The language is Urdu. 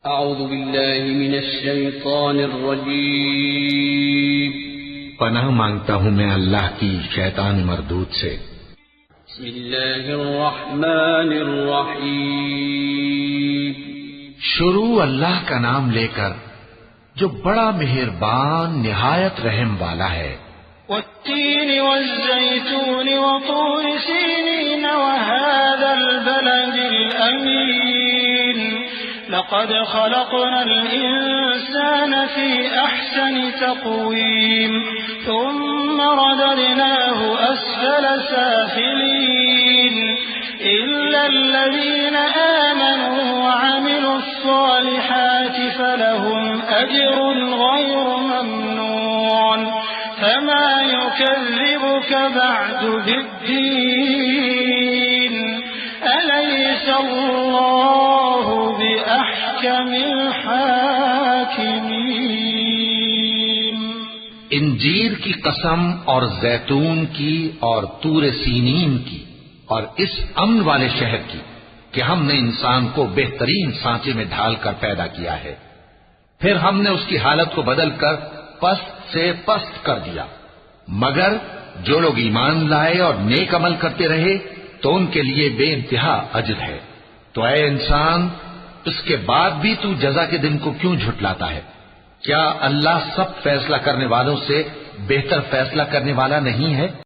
اعوذ باللہ من الشیطان الرجیم پناہ مانگتا ہوں میں اللہ کی شیطان مردود سے۔ بسم اللہ الرحمن الرحیم شروع اللہ کا نام لے کر جو بڑا مہربان نہایت رحم والا ہے۔ والتین والزیتون وطور سینین وهذا البلد الأمین لقد خلقنا الإنسان في أحسن تقويم ثم رددناه أسفل سافلين إلا الذين آمنوا وعملوا الصالحات فلهم أجر غير ممنون فما يكذبك بعد بالدين أليس الله بأحكم الحاكمين۔ انجیر کی قسم اور زیتون کی اور طور سینین کی اور اس امن والے شہر کی کہ ہم نے انسان کو بہترین سانچے میں ڈھال کر پیدا کیا ہے، پھر ہم نے اس کی حالت کو بدل کر پست سے پست کر دیا، مگر جو لوگ ایمان لائے اور نیک عمل کرتے رہے تو ان کے لیے بے انتہا اجر ہے۔ تو اے انسان، اس کے بعد بھی تو جزا کے دن کو کیوں جھٹلاتا ہے؟ کیا اللہ سب فیصلہ کرنے والوں سے بہتر فیصلہ کرنے والا نہیں ہے؟